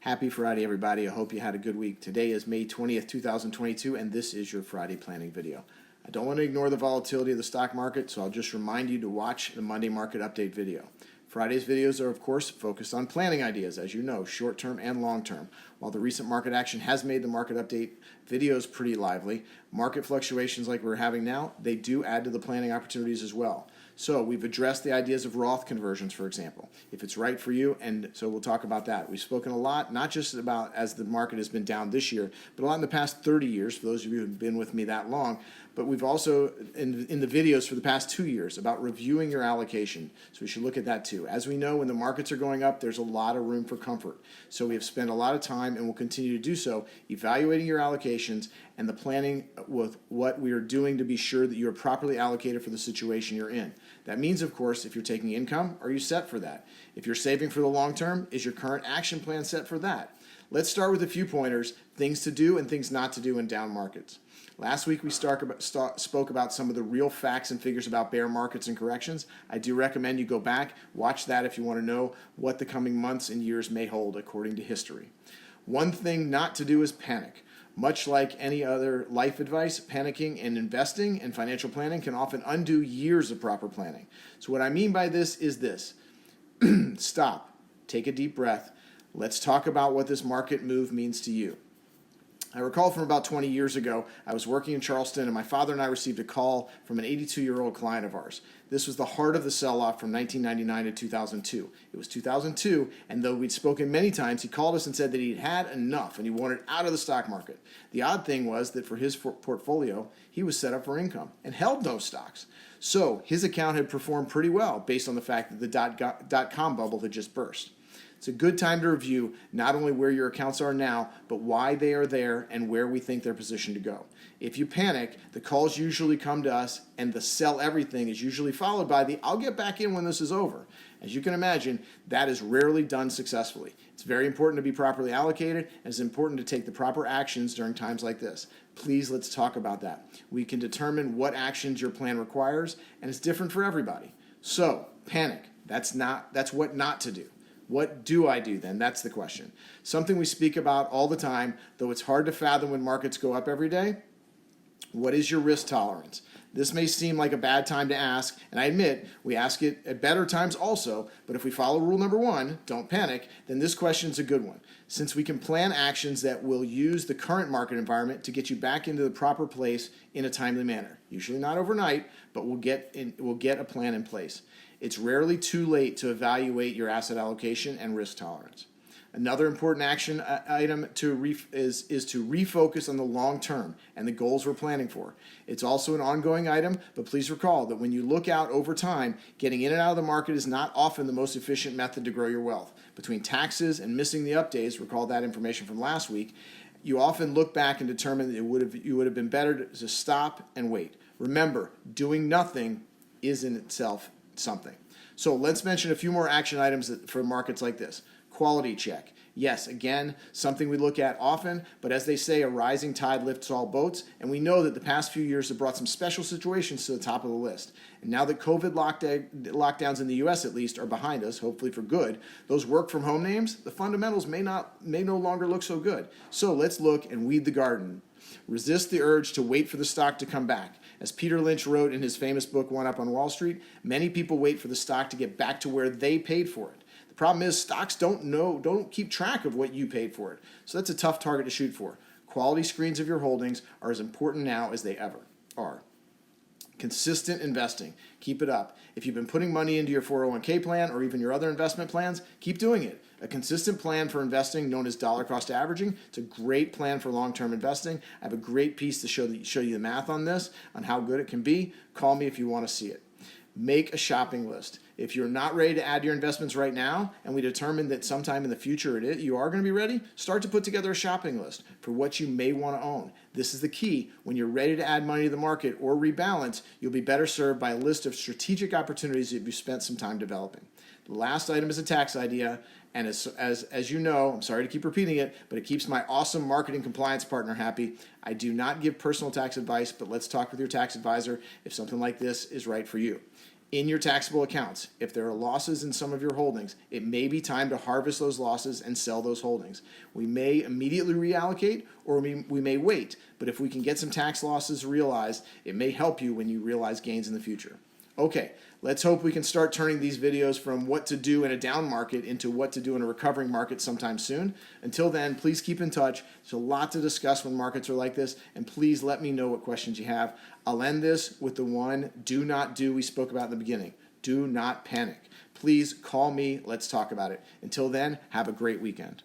Happy Friday, everybody. I hope you had a good week. Today is May 20th, 2022, and this is your Friday planning video. I don't want to ignore the volatility of the stock market, so I'll just remind you to watch the Monday market update video. Friday's videos are, of course, focused on planning ideas, as you know, short-term and long-term. While the recent market action has made the market update videos pretty lively, market fluctuations like we're having now, they do add to the planning opportunities as well. So we've addressed the ideas of Roth conversions, for example, if it's right for you, and so we'll talk about that. We've spoken a lot, not just about as the market has been down this year, but a lot in the past 30 years, for those of you who have been with me that long, but we've also, in the videos for the past 2 years, about reviewing your allocation. So we should look at that too. As we know, when the markets are going up, there's a lot of room for comfort. So we have spent a lot of time, and will continue to do so, evaluating your allocations and the planning with what we are doing to be sure that you are properly allocated for the situation you're in. That means, of course, if you're taking income, are you set for that? If you're saving for the long term, is your current action plan set for that? Let's start with a few pointers, things to do and things not to do in down markets. Last week we spoke about some of the real facts and figures about bear markets and corrections. I do recommend you go back, watch that if you want to know what the coming months and years may hold according to history. One thing not to do is panic. Much like any other life advice, panicking in investing and financial planning can often undo years of proper planning. So what I mean by this is this. Stop. Take a deep breath. Let's talk about what this market move means to you. I recall from about 20 years ago, I was working in Charleston, and my father and I received a call from an 82-year-old client of ours. This was the heart of the sell-off from 1999 to 2002. It was 2002, and though we'd spoken many times, he called us and said that he'd had enough and he wanted out of the stock market. The odd thing was that for his portfolio, he was set up for income and held no stocks. So his account had performed pretty well based on the fact that the dot-com bubble had just burst. It's a good time to review not only where your accounts are now, but why they are there and where we think they're positioned to go. If you panic, the calls usually come to us, and the sell everything is usually followed by the I'll get back in when this is over. As you can imagine, that is rarely done successfully. It's very important to be properly allocated, and it's important to take the proper actions during times like this. Please, let's talk about that. We can determine what actions your plan requires, and it's different for everybody. So, panic. That's what not to do. What do I do then? That's the question. Something we speak about all the time, though it's hard to fathom when markets go up every day. What is your risk tolerance? This may seem like a bad time to ask, and I admit we ask it at better times also, but if we follow rule number 1, don't panic, then this question's a good one. Since we can plan actions that will use the current market environment to get you back into the proper place in a timely manner. Usually not overnight, but we'll get a plan in place. It's rarely too late to evaluate your asset allocation and risk tolerance. Another important action item is to refocus on the long term and the goals we're planning for. It's also an ongoing item, but please recall that when you look out over time, getting in and out of the market is not often the most efficient method to grow your wealth. Between taxes and missing the updates, recall that information from last week, you often look back and determine that you would have been better to stop and wait. Remember, doing nothing is in itself something. So let's mention a few more action items for markets like this. Quality check. Yes, again, something we look at often, but as they say, a rising tide lifts all boats, and we know that the past few years have brought some special situations to the top of the list. And now that COVID lockdowns in the U.S. at least are behind us, hopefully for good, those work-from-home names, the fundamentals may no longer look so good. So let's look and weed the garden. Resist the urge to wait for the stock to come back. As Peter Lynch wrote in his famous book, One Up on Wall Street, many people wait for the stock to get back to where they paid for it. The problem is stocks don't keep track of what you paid for it. So that's a tough target to shoot for. Quality screens of your holdings are as important now as they ever are. Consistent investing. Keep it up. If you've been putting money into your 401k plan or even your other investment plans, keep doing it. A consistent plan for investing known as dollar cost averaging. It's a great plan for long-term investing. I have a great piece to show you the math on this, on how good it can be. Call me if you want to see it. Make a shopping list. If you're not ready to add your investments right now, and we determine that sometime in the future you are going to be ready, start to put together a shopping list for what you may want to own. This is the key. When you're ready to add money to the market or rebalance, you'll be better served by a list of strategic opportunities that you've spent some time developing. The last item is a tax idea, and as you know, I'm sorry to keep repeating it, but it keeps my awesome marketing compliance partner happy. I do not give personal tax advice, but let's talk with your tax advisor if something like this is right for you. in your taxable accounts. If there are losses in some of your holdings, it may be time to harvest those losses and sell those holdings. We may immediately reallocate, or we may wait, but if we can get some tax losses realized, it may help you when you realize gains in the future. Okay, let's hope we can start turning these videos from what to do in a down market into what to do in a recovering market sometime soon. Until then, please keep in touch. There's a lot to discuss when markets are like this, and please let me know what questions you have. I'll end this with the one do not do we spoke about in the beginning. Do not panic. Please call me. Let's talk about it. Until then, have a great weekend.